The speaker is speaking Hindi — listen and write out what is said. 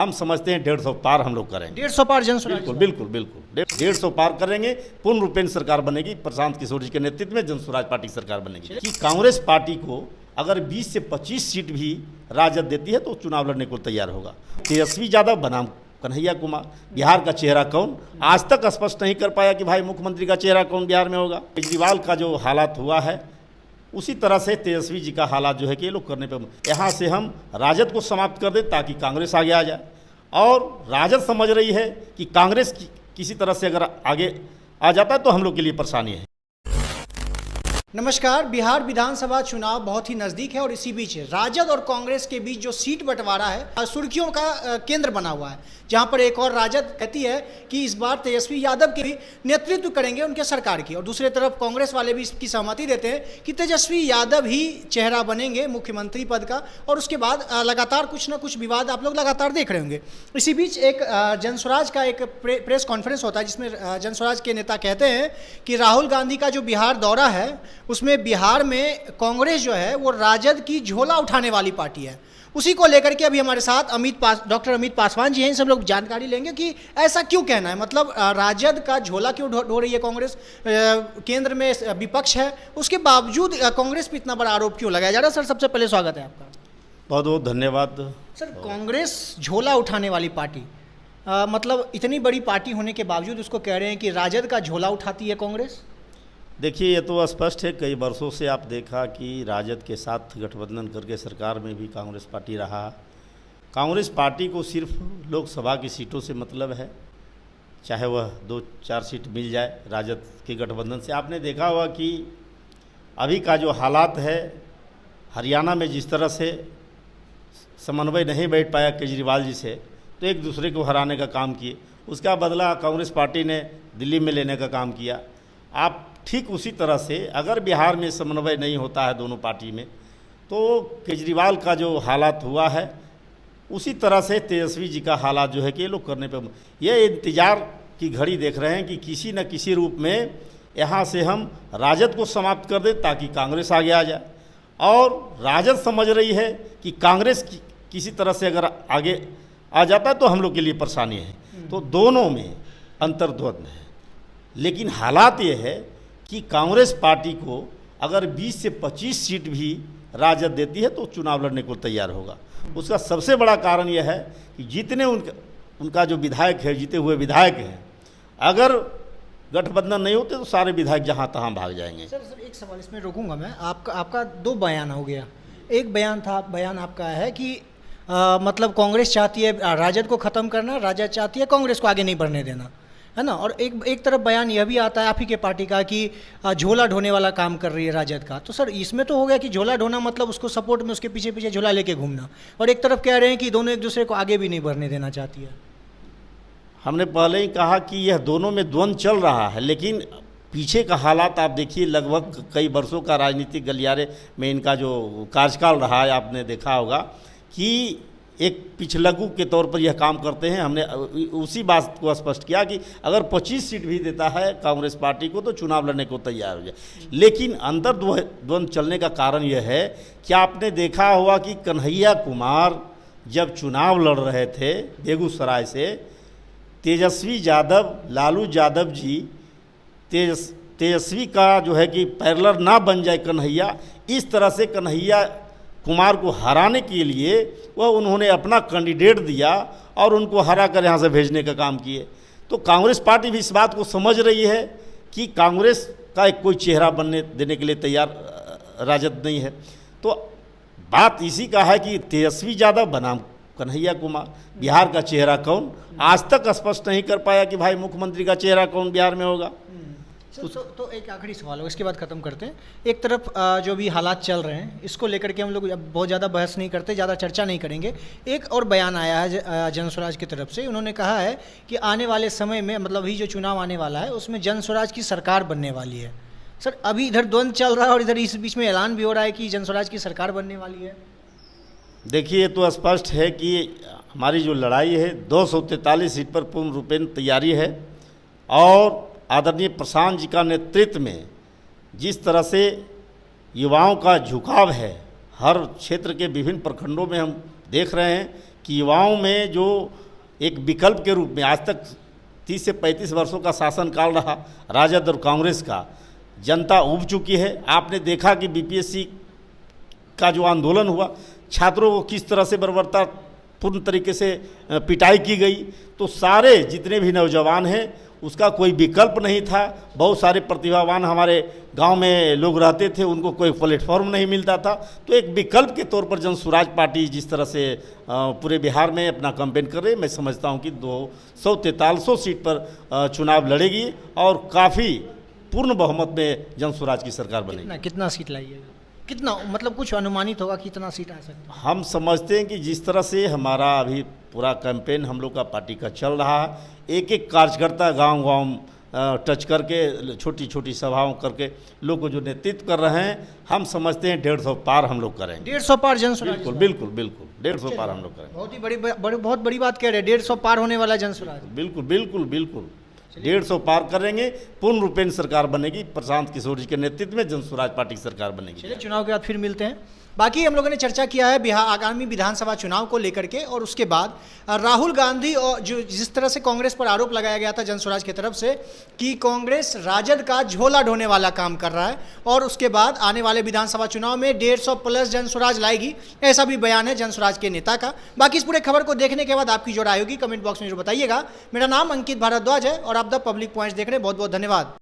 हम समझते हैं 150 पार हम लोग करेंगे। 150 पार जन स्वराज। बिल्कुल बिल्कुल बिल्कुल 150 पार करेंगे। पूर्ण रूपेण सरकार बनेगी, प्रशांत किशोर जी के नेतृत्व में जन स्वराज पार्टी की सरकार बनेगी। कि कांग्रेस पार्टी को अगर 20 से 25 सीट भी राजद देती है तो चुनाव लड़ने को तैयार होगा। तेजस्वी यादव बनाम कन्हैया कुमार, बिहार का चेहरा कौन, आज तक स्पष्ट नहीं कर पाया कि भाई मुख्यमंत्री का चेहरा कौन बिहार में होगा। केजरीवाल का जो हालात हुआ है उसी तरह से तेजस्वी जी का हालात जो है कि ये लोग करने पे, यहाँ से हम राजद को समाप्त कर दें ताकि कांग्रेस आगे आ जाए। और राजद समझ रही है कि कांग्रेस किसी तरह से अगर आगे आ जाता है तो हम लोग के लिए परेशानी है। नमस्कार। बिहार विधानसभा चुनाव बहुत ही नज़दीक है और इसी बीच राजद और कांग्रेस के बीच जो सीट बंटवारा है सुर्खियों का केंद्र बना हुआ है, जहां पर एक और राजद कहती है कि इस बार तेजस्वी यादव के भी नेतृत्व करेंगे उनके सरकार की, और दूसरी तरफ कांग्रेस वाले भी इसकी सहमति देते हैं कि तेजस्वी यादव ही चेहरा बनेंगे मुख्यमंत्री पद का। और उसके बाद लगातार कुछ ना कुछ विवाद आप लोग लगातार देख रहे होंगे। इसी बीच एक जनस्वराज का एक प्रेस कॉन्फ्रेंस होता है जिसमें जनस्वराज के नेता कहते हैं कि राहुल गांधी का जो बिहार दौरा है उसमें बिहार में कांग्रेस जो है वो राजद की झोला उठाने वाली पार्टी है। उसी को लेकर के अभी हमारे साथ डॉक्टर अमित पासवान जी हैं। इनसे हम लोग जानकारी लेंगे कि ऐसा क्यों कहना है, मतलब राजद का झोला क्यों ढो रही है कांग्रेस, केंद्र में विपक्ष है उसके बावजूद कांग्रेस पे इतना बड़ा आरोप क्यों लगाया जा रहा है। सर सबसे पहले स्वागत है आपका। बहुत बहुत धन्यवाद। सर कांग्रेस झोला उठाने वाली पार्टी, मतलब इतनी बड़ी पार्टी होने के बावजूद उसको कह रहे हैं कि राजद का झोला उठाती है कांग्रेस। देखिए ये तो स्पष्ट है, कई वर्षों से आप देखा कि राजद के साथ गठबंधन करके सरकार में भी कांग्रेस पार्टी रहा। कांग्रेस पार्टी को सिर्फ लोकसभा की सीटों से मतलब है, चाहे वह 2-4 सीट मिल जाए राजद के गठबंधन से। आपने देखा होगा कि अभी का जो हालात है हरियाणा में, जिस तरह से समन्वय नहीं बैठ पाया केजरीवाल जी से, तो एक दूसरे को हराने का काम किए, उसका बदला कांग्रेस पार्टी ने दिल्ली में लेने का काम किया। आप ठीक उसी तरह से अगर बिहार में समन्वय नहीं होता है दोनों पार्टी में, तो केजरीवाल का जो हालात हुआ है उसी तरह से तेजस्वी जी का हालात जो है कि ये लोग करने पे, ये इंतज़ार की घड़ी देख रहे हैं कि किसी न किसी रूप में यहाँ से हम राजद को समाप्त कर दें ताकि कांग्रेस आगे आ जाए। और राजद समझ रही है कि कांग्रेस किसी तरह से अगर आगे आ जाता है तो हम लोग के लिए परेशानी है। तो दोनों में अंतर्द्वंद है, लेकिन हालात ये है कि कांग्रेस पार्टी को अगर 20 से 25 सीट भी राजद देती है तो चुनाव लड़ने को तैयार होगा। उसका सबसे बड़ा कारण यह है कि जितने उनका जो विधायक है, जीते हुए विधायक हैं, अगर गठबंधन नहीं होते तो सारे विधायक जहां तहां भाग जाएंगे। सर एक सवाल इसमें रोकूंगा मैं, आपका 2 बयान हो गया। एक बयान आपका है कि मतलब कांग्रेस चाहती है राजद को ख़त्म करना, राजद चाहती है कांग्रेस को आगे नहीं बढ़ने देना, है ना। और एक तरफ बयान यह भी आता है आप ही के पार्टी का कि झोला ढोने वाला काम कर रही है राजद का। तो सर इसमें तो हो गया कि झोला ढोना मतलब उसको सपोर्ट में उसके पीछे पीछे झोला लेके घूमना, और एक तरफ कह रहे हैं कि दोनों एक दूसरे को आगे भी नहीं बढ़ने देना चाहती है। हमने पहले ही कहा कि यह दोनों में द्वंद्व चल रहा है, लेकिन पीछे का हालात आप देखिए, लगभग कई वर्षों का राजनीतिक गलियारे में इनका जो कार्यकाल रहा है, आपने देखा होगा कि एक पिछलग्गू के तौर पर यह काम करते हैं। हमने उसी बात को स्पष्ट किया कि अगर 25 सीट भी देता है कांग्रेस पार्टी को तो चुनाव लड़ने को तैयार हो जाए। लेकिन अंतर्द्वंद चलने का कारण यह है कि आपने देखा होगा कि कन्हैया कुमार जब चुनाव लड़ रहे थे बेगूसराय से, तेजस्वी यादव, लालू यादव जी तेजस्वी का जो है कि पैरेलल ना बन जाए कन्हैया, इस तरह से कन्हैया कुमार को हराने के लिए वह उन्होंने अपना कैंडिडेट दिया और उनको हरा कर यहाँ से भेजने का काम किए। तो कांग्रेस पार्टी भी इस बात को समझ रही है कि कांग्रेस का एक कोई चेहरा बनने देने के लिए तैयार राजद नहीं है। तो बात इसी का है कि तेजस्वी यादव बनाम कन्हैया कुमार, बिहार का चेहरा कौन, आज तक स्पष्ट नहीं कर पाया कि भाई मुख्यमंत्री का चेहरा कौन बिहार में होगा। तो एक आखिरी सवाल होगा, इसके बाद ख़त्म करते हैं। एक तरफ जो भी हालात चल रहे हैं इसको लेकर के हम लोग बहुत ज़्यादा बहस नहीं करते, ज़्यादा चर्चा नहीं करेंगे। एक और बयान आया है जनस्वराज की तरफ से, उन्होंने कहा है कि आने वाले समय में, मतलब अभी जो चुनाव आने वाला है उसमें जनस्वराज की सरकार बनने वाली है। सर अभी इधर द्वंद्व चल रहा है और इधर इस बीच में ऐलान भी हो रहा है कि जनस्वराज की सरकार बनने वाली है। देखिए तो स्पष्ट है कि हमारी जो लड़ाई है 243 सीट पर पूर्ण रूपेण तैयारी है, और आदरणीय प्रशांत जी का नेतृत्व में जिस तरह से युवाओं का झुकाव है, हर क्षेत्र के विभिन्न प्रखंडों में हम देख रहे हैं कि युवाओं में जो एक विकल्प के रूप में आज तक 30 से 35 वर्षों का शासनकाल रहा राजद और कांग्रेस का, जनता उब चुकी है। आपने देखा कि बीपीएससी का जो आंदोलन हुआ, छात्रों को किस तरह से बर्बरता पूर्ण तरीके से पिटाई की गई, तो सारे जितने भी नौजवान हैं उसका कोई विकल्प नहीं था। बहुत सारे प्रतिभावान हमारे गांव में लोग रहते थे, उनको कोई प्लेटफॉर्म नहीं मिलता था। तो एक विकल्प के तौर पर जन स्वराज पार्टी जिस तरह से पूरे बिहार में अपना कैंपेन कर रही है, मैं समझता हूं कि 243 सीट पर चुनाव लड़ेगी और काफ़ी पूर्ण बहुमत में जन स्वराज की सरकार बनेगी। कितना सीट लाइएगा, कितना मतलब कुछ अनुमानित होगा कितना सीट आ सकता है? हम समझते हैं कि जिस तरह से हमारा अभी पूरा कैंपेन हम लोग का पार्टी का चल रहा है, एक एक कार्यकर्ता गांव-गांव टच करके छोटी छोटी सभाओं करके लोग को जो नेतृत्व कर रहे हैं, हम समझते हैं 150 पार हम लोग करेंगे। 150 पार जन स्वराज? बिल्कुल बिल्कुल बिल्कुल 150 पार हम लोग करेंगे। बहुत बड़ी बात कह रहे हैं, 150 पार होने वाला जन स्वराज। बिल्कुल बिल्कुल बिल्कुल 150 पार करेंगे, पूर्ण रूपेण सरकार बनेगी, प्रशांत किशोर जी के नेतृत्व में जन स्वराज पार्टी की सरकार बनेगी। चलिए, चुनाव के बाद फिर मिलते हैं। बाकी हम लोगों ने चर्चा किया है बिहार आगामी विधानसभा चुनाव को लेकर के, और उसके बाद राहुल गांधी और जो जिस तरह से कांग्रेस पर आरोप लगाया गया था जन स्वराज की तरफ से कि कांग्रेस राजद का झोला ढोने वाला काम कर रहा है, और उसके बाद आने वाले विधानसभा चुनाव में 150 प्लस जन स्वराज लाएगी, ऐसा भी बयान है जन स्वराज के नेता का। बाकी इस पूरे खबर को देखने के बाद आपकी जो राय होगी कमेंट बॉक्स में जरूर बताइएगा। मेरा नाम अंकित भारद्वाज है और आप द पब्लिक पॉइंट्स देख रहे हैं। बहुत बहुत धन्यवाद।